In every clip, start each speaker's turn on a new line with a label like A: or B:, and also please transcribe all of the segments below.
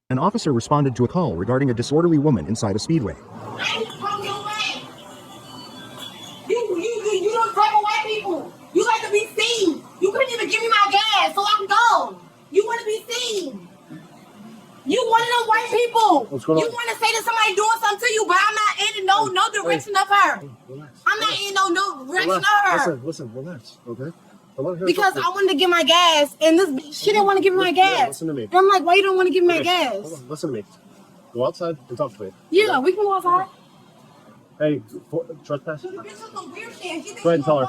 A: An officer responded to a call regarding a disorderly woman inside a speedway.
B: You don't talk to white people. You like to be seen. You couldn't even give me my gas so I can go. You want to be seen. You one of them white people.
C: What's going on?
B: You want to say that somebody doing something to you, but I'm not in no direction of her.
C: Relax.
B: I'm not in no direction of her.
C: Listen, relax, okay?
B: Because I wanted to get my gas, and this she didn't want to give me my gas.
C: Yeah, listen to me.
B: And I'm like, why you don't want to give me my gas?
C: Hold on, listen to me. Go outside and talk to me.
B: Yeah, we can go outside.
C: Hey, trespass?
B: Go ahead
C: and tell her.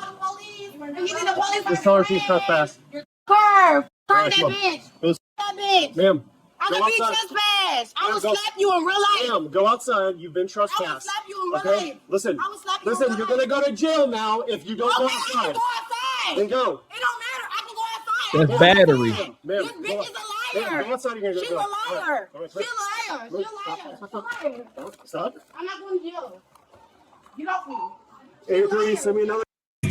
C: Just tell her she's trespassed.
B: Curve
C: Right,
B: that
C: come on.
B: bitch.
C: Go-
B: That bitch.
C: Ma'am,
B: I'm
C: go
B: gonna be
C: outside.
B: trespassed. I will
C: Go-
B: slap you in real life.
C: Ma'am, go outside. You've been
B: I will
C: trespassed.
B: slap you in real
C: Okay?
B: life.
C: Listen,
B: I will slap you in
C: listen,
B: real
C: you're
B: life.
C: gonna go to jail now if you don't go
B: Okay, I can
C: outside.
B: go outside.
C: Then go.
B: It don't matter. I can go outside.
D: That's battery.
C: Ma'am,
B: This
C: go
B: bitch
C: out-
B: is a liar.
C: Ma'am, go outside. You're gonna
B: She's
C: go.
B: a liar.
C: All right,
B: She's a liar. She's a liar.
C: Stop.
B: I'm not going to jail. Get off me.
C: 83, send me another.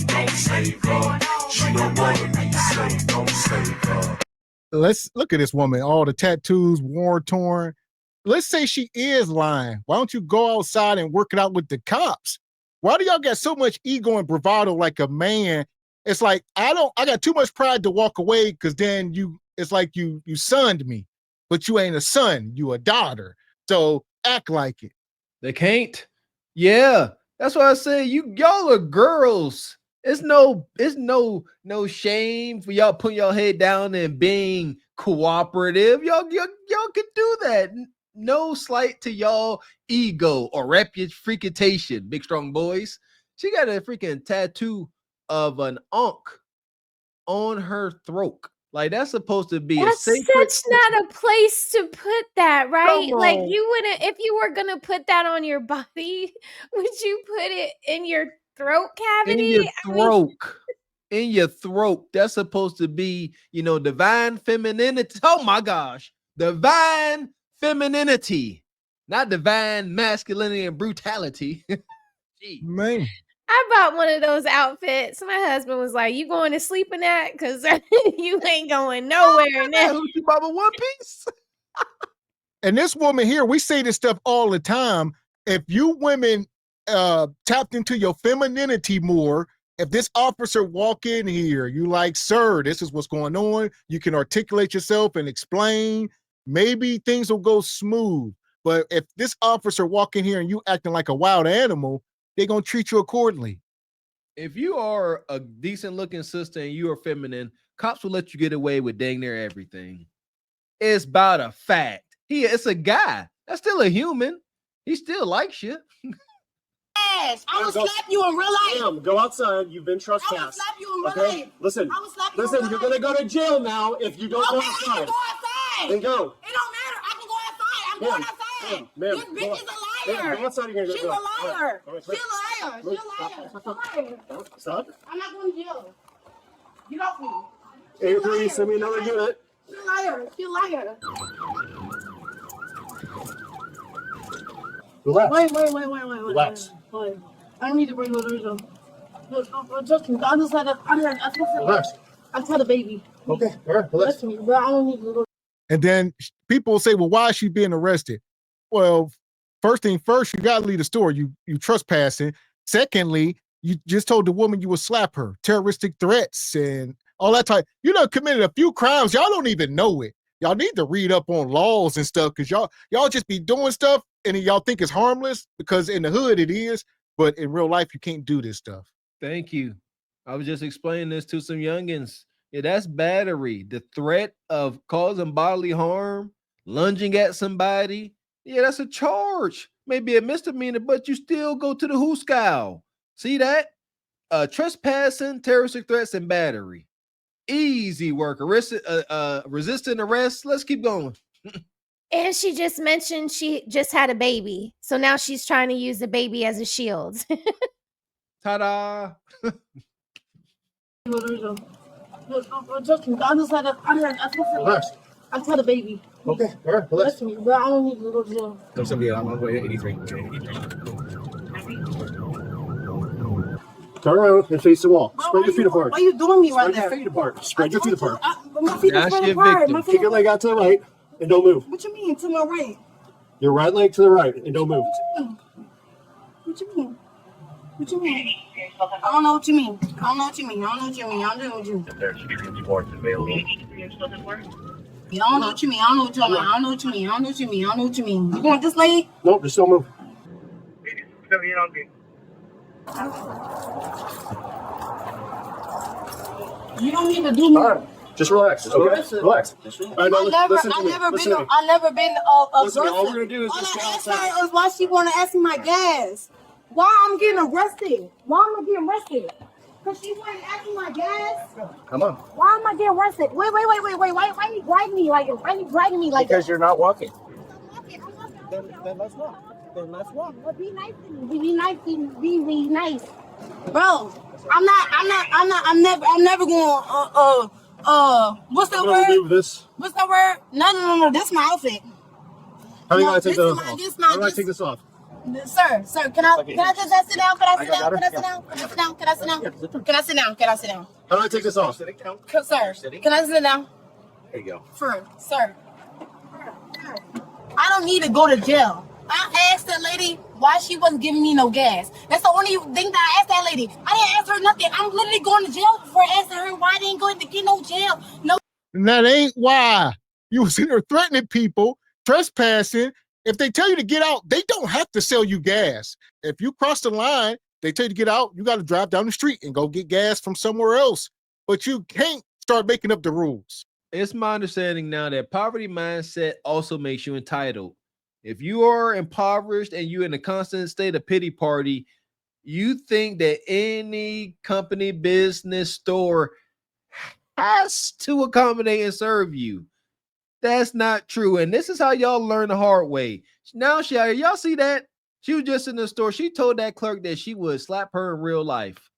E: Don't save her. She don't wanna be saved. Don't save her.
D: Let's look at this woman, all the tattoos, war torn. Let's say she is lying. Why don't you go outside and work it out with the cops? Why do y'all got so much ego and bravado like a man? It's like I got too much pride to walk away because then it's like you sunned me, but you ain't a son, you a daughter. So act like it.
F: They can't. Yeah, that's why I say y'all are girls. It's no shame for y'all putting your head down and being cooperative. Y'all can do that. No slight to y'all ego or reputation, big strong boys. She got a freaking tattoo of an ankh on her throat. Like that's supposed to be
G: That's
F: a sacred.
G: such not a place to put that, right?
F: Come
G: Like
F: on.
G: you wouldn't, if you were gonna put that on your body, would you put it in your throat cavity?
F: In your
G: I mean,
F: throat. In your throat. That's supposed to be, divine femininity. Oh my gosh. Divine femininity, not divine masculinity and brutality. Jeez.
D: Man.
G: I bought one of those outfits. My husband was like, "You going to sleep in that? Because you ain't going nowhere in that."
F: Hoochie Baba One Piece.
D: And this woman here, we say this stuff all the time. If you women tapped into your femininity more, if this officer walk in here, you like, sir, this is what's going on. You can articulate yourself and explain. Maybe things will go smooth. But if this officer walk in here and you acting like a wild animal, they're going to treat you accordingly.
F: If you are a decent looking sister and you are feminine, cops will let you get away with dang near everything. It's about a fact. It's a guy. That's still a human. He still likes you.
B: Yes, I will slap you in real life.
C: Ma'am, go outside. You've been
B: I will
C: trespassed.
B: slap you in real
C: Okay?
B: life.
C: Listen,
B: I will slap you in
C: listen,
B: real
C: you're
B: life.
C: gonna go to jail now if you don't go
B: Okay, I can
C: outside.
B: go outside.
C: Then go.
B: It don't matter. I can go outside. I'm going outside.
C: Ma'am,
B: This bitch is a
C: ma'am,
B: liar.
C: go outside. You're gonna
B: She's
C: go.
B: a liar.
C: All right,
B: She's a liar. She's a liar.
C: Stop.
B: I'm not going to jail. Get off me.
C: 83, send me another unit.
B: She's a liar. She's a liar.
C: Relax.
B: Wait.
C: Relax.
B: Wait. I don't need to bring no reason. Just me. I just had
C: Relax.
B: I just had a baby.
C: Okay, all right, relax.
B: Listen, but I don't need to go.
D: And then people will say, well, why is she being arrested? Well, first thing first, you got to leave the store. You trespassing. Secondly, you just told the woman you would slap her. Terroristic threats and all that type. You done committed a few crimes. Y'all don't even know it. Y'all need to read up on laws and stuff because y'all just be doing stuff and y'all think it's harmless because in the hood it is, but in real life you can't do this stuff.
F: Thank you. I was just explaining this to some youngins. Yeah, that's battery. The threat of causing bodily harm, lunging at somebody. Yeah, that's a charge. Maybe a misdemeanor, but you still go to the hooscow. See that? Trespassing, terroristic threats, and battery. Easy work. Resisting arrest. Let's keep going.
G: And she just mentioned she just had a baby. So now she's trying to use the baby as a shield.
F: Ta-da.
B: Just me. I just had
C: Relax.
B: I just had a baby.
C: Okay, all right, relax.
B: Listen, but I don't need to go to jail.
A: There's somebody on my way, 83.
C: Turn around and face the wall. Spread your feet apart.
B: Why are you doing me right
C: Spread
B: there?
C: your feet apart. Spread your feet apart.
B: My feet are
F: That's
B: spread
F: your
B: apart.
F: victim.
B: My feet
C: Kick your leg out to the right. and don't move.
B: What you mean to my right?
C: Your right leg to the right and don't move.
B: What you mean? What you mean? I don't know what you mean. I don't know what you mean. I don't know what you mean. I don't know what you mean.
C: There's warrants available.
B: I don't know what you mean. I don't know what you mean. I don't know what you mean. I don't know what you mean. I don't know what you mean. You going this lady?
C: Nope, just don't move.
B: You don't need to do me.
C: All right, just relax. Okay, relax. All right, now
B: I never been
C: Listen to me. All we're gonna do is
B: All
C: just
B: I
C: go
B: asked
C: outside.
B: her is why she want to ask me my gas. Why I'm getting arrested? Why am I getting arrested? Because she wanted to ask me my gas.
C: Come on.
B: Why am I getting arrested? Wait. Why you dragging me like? Why you dragging me like?
C: Because you're not walking.
B: I'm walking.
C: Then let's walk. Then let's walk.
B: Well, be nice to me. Be nice. Bro, I'm never going. What's that
C: What do we do
B: word?
C: with this?
B: What's that word? No. This is my outfit.
C: How are you
B: No,
C: gonna take
B: this
C: this
B: is
C: off?
B: my- this is my-
C: How do I
B: this-
C: take this off?
B: Sir, can I just sit down? Can I sit
C: got
B: down?
C: her.
B: Can I sit down? Can I sit down? Can I sit down? Can I sit down? Can I sit down?
C: How do I take this off?
B: Sir, can I sit down?
C: There you go.
B: Sir. I don't need to go to jail. I asked that lady why she wasn't giving me no gas. That's the only thing that I asked that lady. I didn't ask her nothing. I'm literally going to jail before asking her why I didn't go to get no jail. No.
D: And that ain't why. You was in there threatening people, trespassing. If they tell you to get out, they don't have to sell you gas. If you cross the line, they tell you to get out, you got to drive down the street and go get gas from somewhere else. But you can't start making up the rules.
F: It's my understanding now that poverty mindset also makes you entitled. If you are impoverished and you're in a constant state of pity party, you think that any company, business, store has to accommodate and serve you. That's not true. And this is how y'all learn the hard way. Now, y'all see that? She was just in the store. She told that clerk that she would slap her in real life.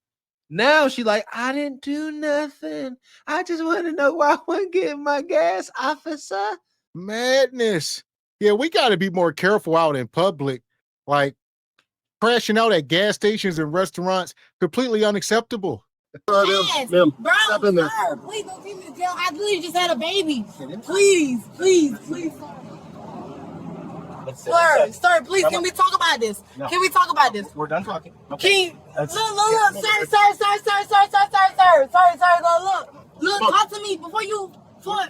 F: Now she like, I didn't do nothing. I just want to know why I wasn't getting my gas, officer.
D: Madness. Yeah, we got to be more careful out in public. Like crashing out at gas stations and restaurants, completely unacceptable.
B: Yes,
C: Ma'am,
B: bro,
C: step in there.
B: sir, please don't take me to jail. I literally just had a baby. Please. Sir, please, can we talk about this?
C: No.
B: Can we talk about this?
C: We're done talking.
B: Can you,
C: That's-
B: look,
C: yeah,
B: sir, look, talk to me before you,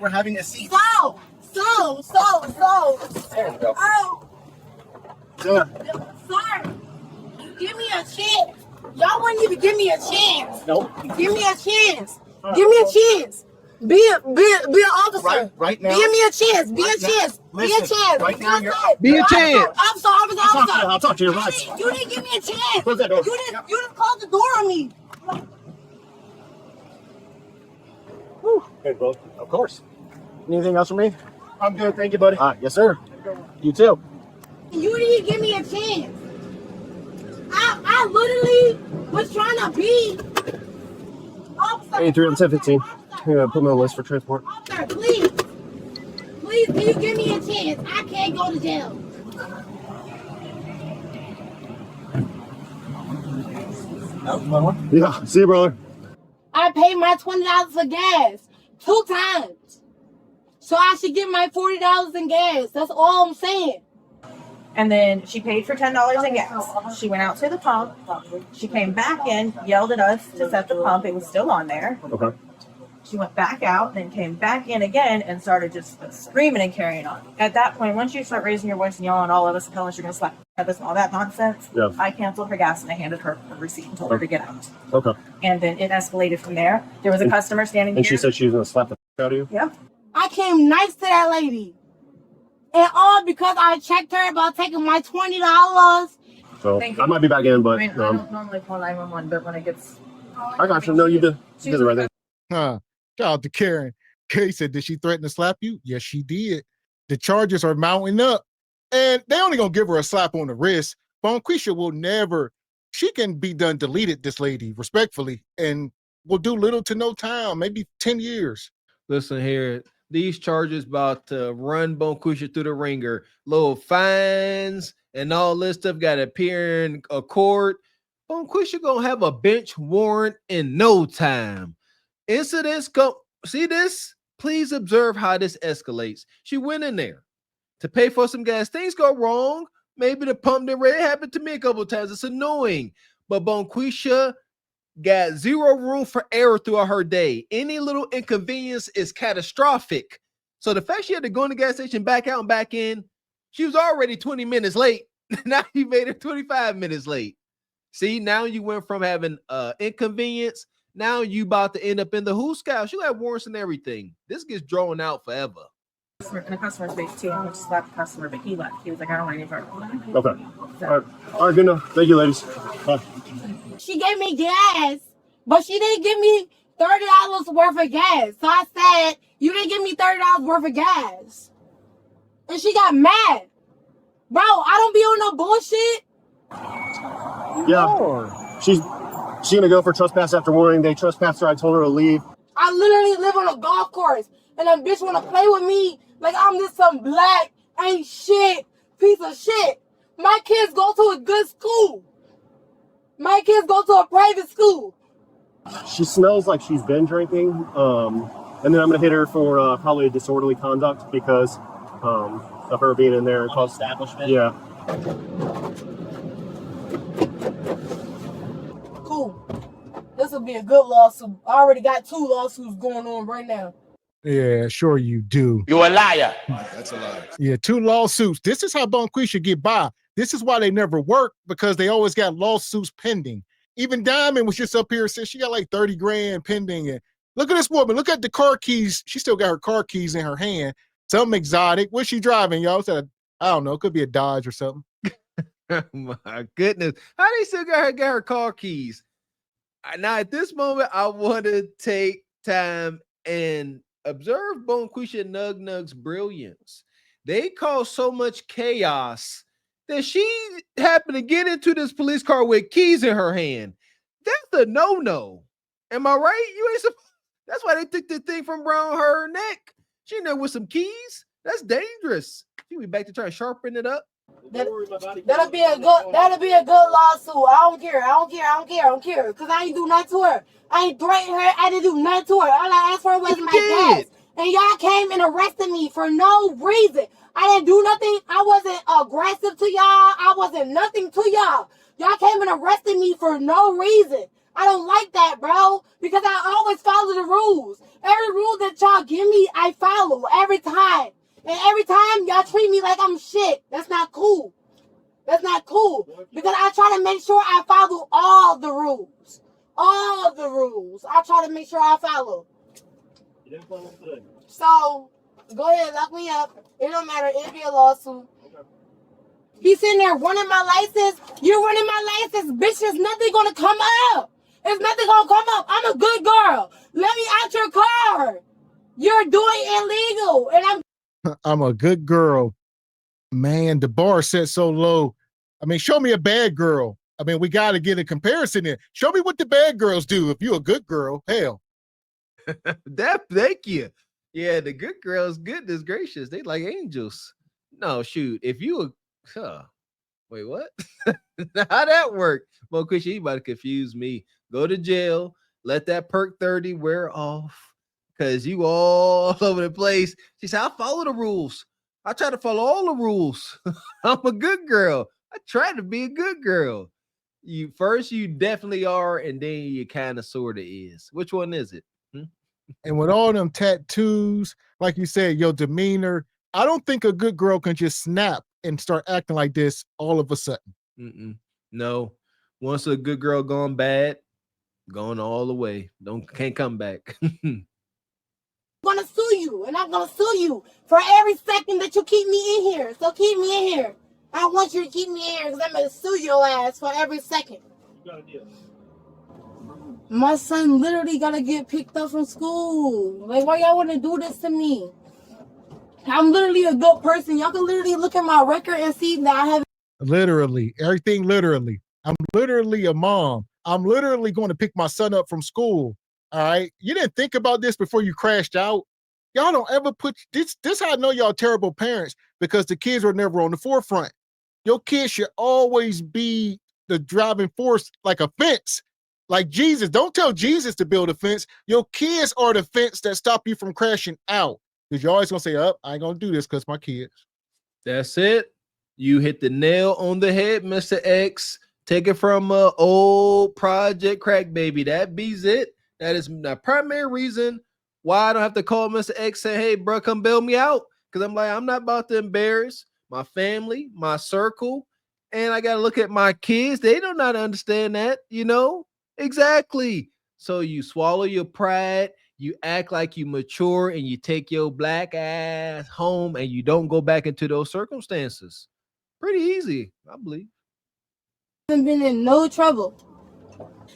C: We're having a seat.
B: so.
C: There you go.
B: Oh,
C: Yeah.
B: sir, give me a chance. Y'all wouldn't even give me a chance.
C: Nope.
B: Give me a chance. Give me a chance. Be an officer.
C: Right now.
B: Give me a chance. Be
C: Right
B: a
C: now.
B: chance.
C: Listen, right now you're-
F: Be a chance.
B: Officer.
C: I'll talk to you. Relax.
B: You didn't give me a chance.
C: Close that door.
B: You didn't close the door on me.
C: Hey, bro. Of course. Anything else for me? I'm good. Thank you, buddy. Yes, sir. You too.
B: You didn't give me a chance. I literally was trying to be. Officer,
C: 83 and 1015. You're going to put me on the list for transport.
B: Officer, please, can you give me a chance? I can't go to jail.
C: Yeah. See you, brother.
B: I paid my $20 for gas 2 times. So I should get my $40 in gas. That's all I'm saying.
H: And then she paid for $10 in gas. She went out to the pump. She came back in, yelled at us to set the pump. It was still on there.
C: Okay.
H: She went back out, then came back in again and started just screaming and carrying on. At that point, once you start raising your voice and yelling at all of us, telling us you're going to slap us and all that nonsense,
C: Yeah.
H: I canceled her gas and I handed her the receipt and told her to get out.
C: Okay.
H: And then it escalated from there. There was a customer standing
C: And
H: here.
C: she said she was going to slap the out of you?
H: Yeah.
B: I came nice to that lady. And all because I checked her about taking my $20.
C: So
H: Thank you.
C: I might be back in,
H: I
C: but
H: mean, I don't normally call 911, but when it gets...
C: I got you. No, you did. You did it right there.
D: Huh. Shout out to Karen. Kay said, did she threaten to slap you? Yes, she did. The charges are mounting up. And they only gonna give her a slap on the wrist. Bonquisha will never, she can be done deleted, this lady, respectfully, and will do little to no time, maybe 10 years.
F: Listen here. These charges about to run Bonquisha through the ringer. Little fines and all this stuff got to appear in a court. Bonquisha gonna have a bench warrant in no time. Incidents come. See this? Please observe how this escalates. She went in there to pay for some gas. Things go wrong. Maybe the pump didn't ready. It happened to me a couple of times. It's annoying. But Bonquisha got zero room for error throughout her day. Any little inconvenience is catastrophic. So the fact she had to go in the gas station, back out and back in, she was already 20 minutes late. Now you made her 25 minutes late. See, now you went from having inconvenience. Now you about to end up in the Who Scout. She got warrants and everything. This gets drawn out forever.
H: In the customer's face too. I just slapped the customer, but he left. He was like, I don't want any further.
C: Okay. All right, good enough. Thank you, ladies. Bye.
B: She gave me gas, but she didn't give me $30 worth of gas. So I said, you didn't give me $30 worth of gas. And she got mad. Bro, I don't be on no bullshit.
C: Yeah.
D: Lord.
C: She's gonna go for trespass after warning. They trespassed her. I told her to leave.
B: I literally live on a golf course, and a bitch wanna play with me like I'm just some black ain't shit piece of shit. My kids go to a good school. My kids go to a private school.
C: She smells like she's been drinking. And then I'm gonna hit her for probably disorderly conduct because of her being in there and called establishment. Yeah.
B: Cool. This will be a good lawsuit. I already got 2 lawsuits going on right now.
D: Yeah, sure you do.
E: You a liar.
I: That's a lie.
D: Yeah, 2 lawsuits. This is how Bonquisha get by. This is why they never work, because they always got lawsuits pending. Even Diamond was just up here and said she got like 30 grand pending. And look at this woman. Look at the car keys. She still got her car keys in her hand. Something exotic. What's she driving, y'all? I don't know. It could be a Dodge or something.
F: Oh my goodness. How they still got her car keys? Now, at this moment, I want to take time and observe Bonquisha Nugnug's brilliance. They caused so much chaos that she happened to get into this police car with keys in her hand. That's a no-no. Am I right? You ain't supposed. That's why they took the thing from around her neck. She in there with some keys. That's dangerous. She be back to try to sharpen it up.
B: That'll be a good lawsuit. I don't care. Because I ain't do nothing to her. I ain't threatened her. I didn't do nothing to her. All I asked for was my gas. And y'all came and arrested me for no reason. I didn't do nothing. I wasn't aggressive to y'all. I wasn't nothing to y'all. Y'all came and arrested me for no reason. I don't like that, bro. Because I always follow the rules. Every rule that y'all give me, I follow every time. And every time y'all treat me like I'm shit. That's not cool. That's not cool. Because I try to make sure I follow all the rules. All the rules. I try to make sure I follow.
C: You didn't follow today.
B: So, go ahead, lock me up. It don't matter. It'll be a lawsuit. Okay. He's sitting there running my license. You're running my license. Bitch, there's nothing going to come up. There's nothing going to come up. I'm a good girl. Let me out your car. You're doing illegal. And
D: I'm a good girl. Man, the bar set so low. I mean, show me a bad girl. I mean, we got to get a comparison in. Show me what the bad girls do if you're a good girl. Hell.
F: Thank you. Yeah, the good girls, goodness gracious, they like angels. No, shoot. If you wait, what? How that work? Well, Chris, you about to confuse me. Go to jail, let that perk 30 wear off. Because you all over the place. She said, I follow the rules. I try to follow all the rules. I'm a good girl. I try to be a good girl. You definitely are, and then you kind of sort of is. Which one is it?
D: And with all them tattoos, like you said, your demeanor, I don't think a good girl can just snap and start acting like this all of a sudden.
F: No. Once a good girl gone bad, gone all the way. Can't come back.
B: I'm gonna sue you, and I'm gonna sue you for every second that you keep me in here. So keep me in here. I want you to keep me in here because I'm gonna sue your ass for every second. My son literally gotta get picked up from school. Like, why y'all wanna do this to me? I'm literally a good person. Y'all can literally look at my record and see that I have
D: literally everything. Literally, I'm literally a mom. I'm literally going to pick my son up from school. All right. You didn't think about this before you crashed out. Y'all don't ever put this. This how I know y'all terrible parents, because the kids were never on the forefront. Your kids should always be the driving force, like a fence. Like Jesus, don't tell Jesus to build a fence. Your kids are the fence that stop you from crashing out. Because you're always gonna say, "Oh, I ain't gonna do this because my kids."
F: That's it. You hit the nail on the head, Mr. X. Take it from a old Project Crack Baby. That beats it. That is the primary reason why I don't have to call Mr. X and say, "Hey, bro, come bail me out." Because I'm like, I'm not about to embarrass my family, my circle, and I gotta look at my kids. They don't not understand that, you know? Exactly. So you swallow your pride, you act like you mature, and you take your black ass home and you don't go back into those circumstances. Pretty easy, I believe.
B: I haven't been in no trouble.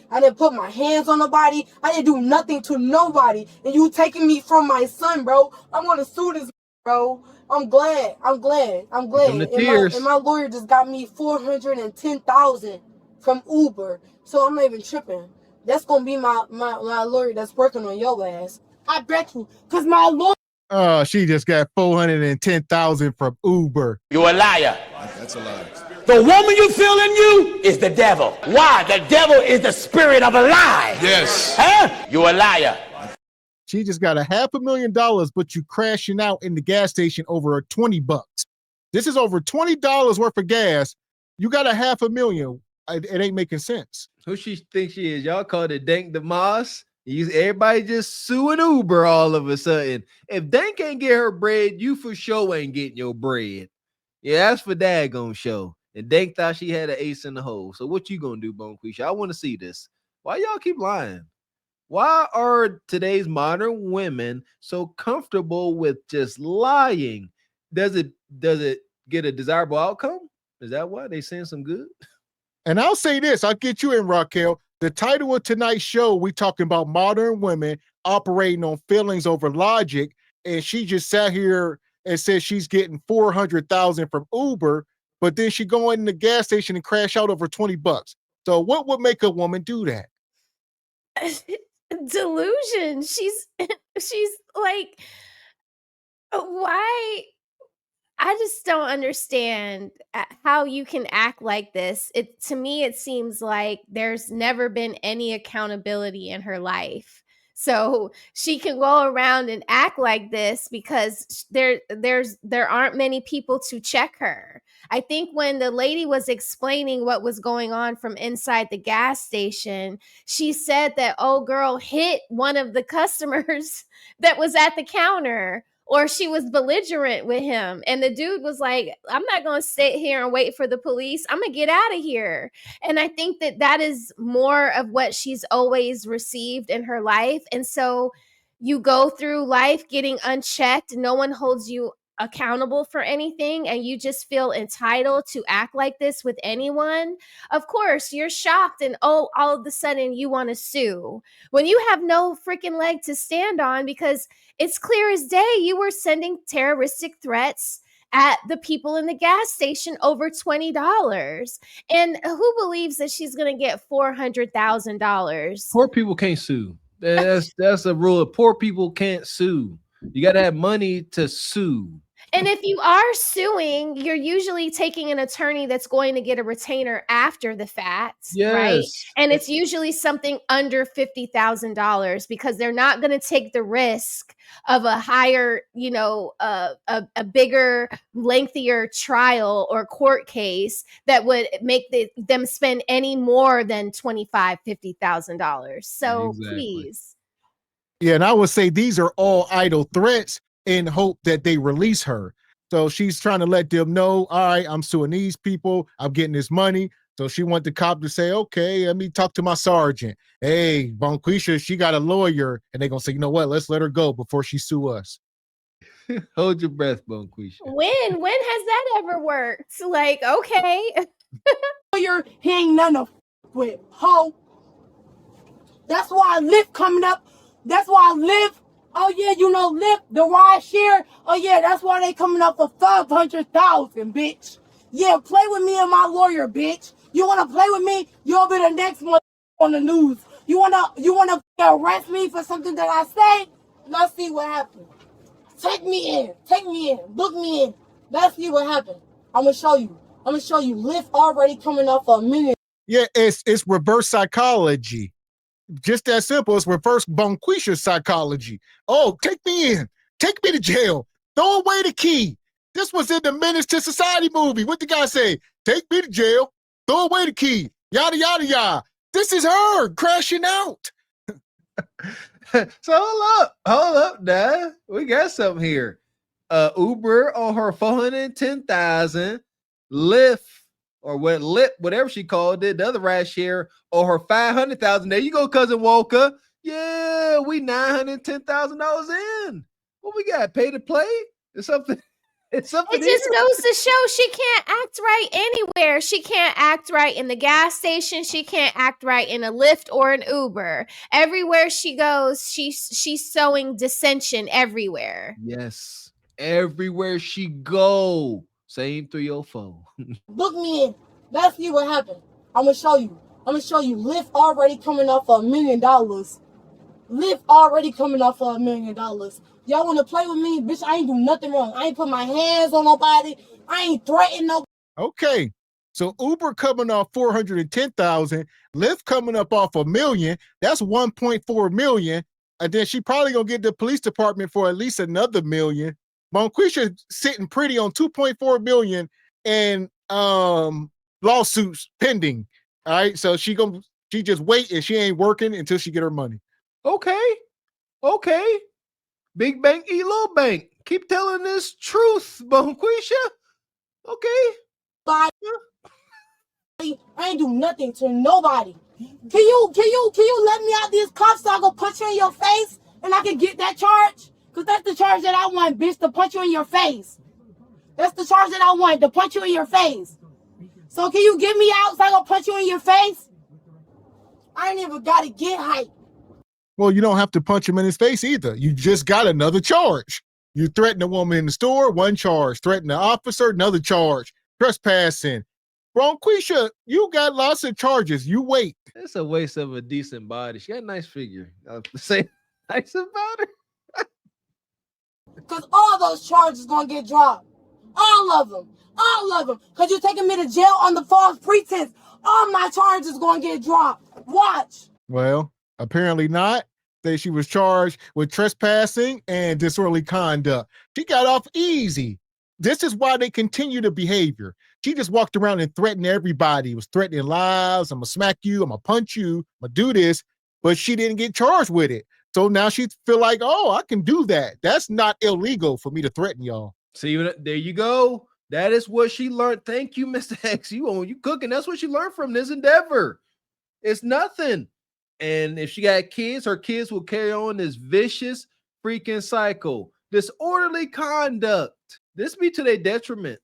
B: I didn't put my hands on nobody. I didn't do nothing to nobody. And you taking me from my son, bro. I'm gonna sue this, bro. I'm glad. I'm glad. I'm glad.
F: Come to tears.
B: And my lawyer just got me $410,000 from Uber. So I'm not even tripping. That's gonna be my lawyer that's working on your ass. I bet you. Cause my lawyer.
D: Oh, she just got 410,000 from Uber.
I: You're a liar.
E: That's a lie.
I: The woman you feel in you is the devil. Why? The devil is the spirit of a lie.
E: Yes.
I: Huh? You're a liar.
D: She just got $500,000, but you crashing out in the gas station over $20. This is over $20 worth of gas. You got $500,000. It ain't making sense.
F: Who she thinks she is? Y'all called it Dank the Moss. Everybody just suing Uber all of a sudden. If Dank ain't get her bread, you for sure ain't getting your bread. Yeah, that's for daggone show. And Dank thought she had an ace in the hole. So what you gonna do, Bonquisha? I want to see this. Why y'all keep lying? Why are today's modern women so comfortable with just lying? Does it get a desirable outcome? Is that why they saying some good?
D: And I'll say this, I'll get you in, Raquel. The title of tonight's show, we talking about modern women operating on feelings over logic. And she just sat here and said she's getting 400,000 from Uber, but then she go in the gas station and crash out over $20. So what would make a woman do that?
G: Delusion. She's like, why? I just don't understand how you can act like this. To me, it seems like there's never been any accountability in her life. So she can go around and act like this because there aren't many people to check her. I think when the lady was explaining what was going on from inside the gas station, she said that old girl hit one of the customers that was at the counter, or she was belligerent with him. And the dude was like, I'm not going to sit here and wait for the police. I'm going to get out of here. And I think that is more of what she's always received in her life. And so you go through life getting unchecked. No one holds you accountable for anything, and you just feel entitled to act like this with anyone. Of course, you're shocked, and all of a sudden you want to sue when you have no freaking leg to stand on, because it's clear as day you were sending terroristic threats at the people in the gas station over $20. And who believes that she's going to get $400,000?
F: Poor people can't sue. That's a rule. Poor people can't sue. You got to have money to sue.
G: And if you are suing, you're usually taking an attorney that's going to get a retainer after the fact,
F: Yes.
G: right? And it's usually something under $50,000 because they're not going to take the risk of a higher, a bigger, lengthier trial or court case that would make them spend any more than $25,000, $50,000. So
F: Exactly.
G: please.
D: Yeah, and I would say these are all idle threats in hope that they release her. So she's trying to let them know, all right, I'm suing these people. I'm getting this money. So she want the cop to say, okay, let me talk to my sergeant. Hey, Bonquisha, she got a lawyer. And they're going to say, you know what? Let's let her go before she sue us.
F: Hold your breath, Bonquisha.
G: When has that ever worked? Like, okay.
B: Lawyer, he ain't none of with ho. That's why I live coming up. That's why I live. Oh yeah, Lyft, the ride share. Oh yeah, that's why they coming up for 500,000, bitch. Yeah, play with me and my lawyer, bitch. You wanna play with me? You'll be the next one on the news. You wanna arrest me for something that I say? Let's see what happens. Take me in, book me in. Let's see what happens. I'm gonna show you. Lyft already coming up for a minute.
D: Yeah, it's reverse psychology. just that simple. It's reverse Bonquisha psychology. Oh, take me in. Take me to jail. Throw away the key. This was in the Menace to Society movie. What the guy say? Take me to jail. Throw away the key. Yada, yada, yada. This is her crashing out.
F: So hold up, now. We got something here. Uber on her 410,000, Lyft or whatever she called it, the other ride share on her 500,000. There you go, cousin Walker. Yeah, we $910,000 in. What we got? Pay to play? It's something. It's something.
G: It just goes to show she can't act right anywhere. She can't act right in the gas station. She can't act right in a Lyft or an Uber. Everywhere she goes, she's sowing dissension everywhere.
F: Yes, everywhere she go. Same 304.
B: Book me in. Let's see what happened. I'm gonna show you. Lyft already coming off $1 million. Lyft already coming off $1 million. Y'all want to play with me? Bitch, I ain't do nothing wrong. I ain't put my hands on nobody. I ain't threatened nobody.
D: Okay. So Uber coming off 410,000, Lyft coming up off $1 million. That's 1.4 million. And then she probably gonna get the police department for at least another $1 million. Bonquisha sitting pretty on 2.4 million and lawsuits pending. All right. So she just wait and she ain't working until she get her money.
F: Okay. Big bank, eat little bank. Keep telling this truth, Bonquisha. Okay.
B: I ain't do nothing to nobody. Can you let me out these cuffs so I can punch you in your face and I can get that charge? Because that's the charge that I want, bitch, to punch you in your face. That's the charge that I want, to punch you in your face. So can you get me out so I can punch you in your face? I ain't even got to get hype.
D: Well, you don't have to punch him in his face either. You just got another charge. You threaten a woman in the store, one charge. Threaten an officer, another charge. Trespassing. Bonquisha, you got lots of charges. You wait.
F: It's a waste of a decent body. She got a nice figure. Say nice about her.
B: Because all those charges going to get dropped. All of them. Because you're taking me to jail on the false pretense. All my charges going to get dropped. Watch.
D: Well, apparently not. She was charged with trespassing and disorderly conduct. She got off easy. This is why they continue the behavior. She just walked around and threatened everybody. Was threatening lives. I'm going to smack you. I'm going to punch you. I'm going to do this. But she didn't get charged with it. So now she feel like, oh, I can do that. That's not illegal for me to threaten y'all.
F: See, there you go. That is what she learned. Thank you, Mr. X. You cooking. That's what she learned from this endeavor. It's nothing. And if she got kids, her kids will carry on this vicious freaking cycle. Disorderly conduct. This be to their detriment.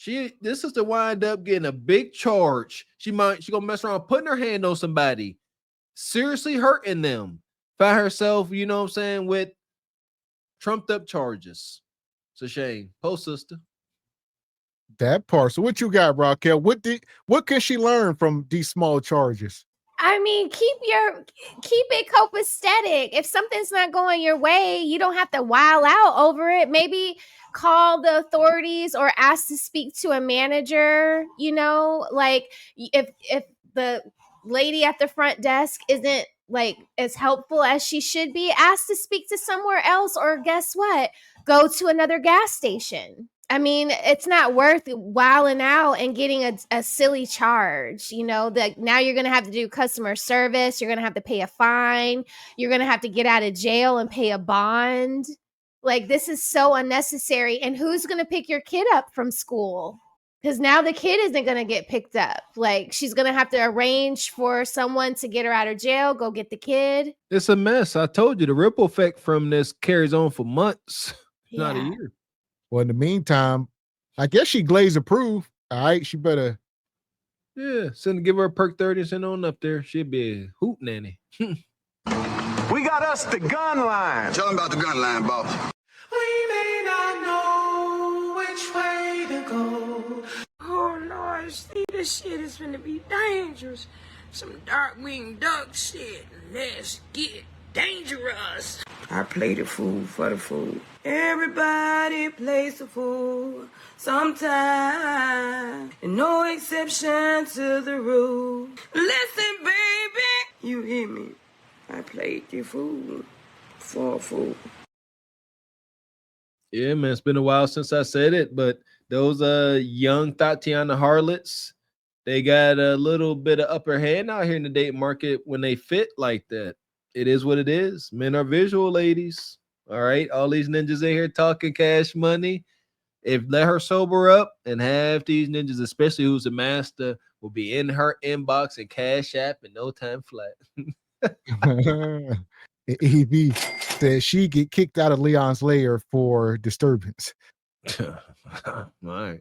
F: This is to wind up getting a big charge. She gonna mess around putting her hand on somebody, seriously hurting them. Find herself, you know what I'm saying, with trumped up charges. It's a shame. Post sister.
D: That part. So what you got, Raquel? What can she learn from these small charges?
G: I mean, keep it copacetic. If something's not going your way, you don't have to wild out over it. Maybe call the authorities or ask to speak to a manager, you know, like if the lady at the front desk isn't like as helpful as she should be, ask to speak to somewhere else, or guess what? Go to another gas station. I mean, it's not worth wilding out and getting a silly charge, you know, that now you're going to have to do customer service. You're going to have to pay a fine. You're going to have to get out of jail and pay a bond. Like, this is so unnecessary. And who's going to pick your kid up from school? Because now the kid isn't going to get picked up. Like, she's going to have to arrange for someone to get her out of jail, go get the kid.
F: It's a mess. I told you the ripple effect from this carries on for months, not a year.
D: Well, in the meantime, I guess she glaze approved. All right, she better.
F: Yeah, give her a perk 30 and send on up there. She'd be a hoot nanny.
I: We got us the gun line.
J: Tell them about the gun line, boss.
E: We may not know which way to go.
K: Oh Lord, see, this shit is gonna be dangerous. Some dark-winged duck shit. Let's get dangerous. I play the fool for the fool. Everybody plays the fool sometime, and no exception to the rule. Listen, baby, You hear me? I played the fool for a fool.
F: Yeah, man, it's been a while since I said it, but those young Tatiana harlots, they got a little bit of upper hand out here in the dating market when they fit like that. It is what it is. Men are visual, ladies. All right, all these ninjas in here talking cash money. If let her sober up, and half these ninjas, especially who's a master, will be in her inbox and cash app in no time flat.
D: EV said she get kicked out of Leon's lair for disturbance.
F: All right.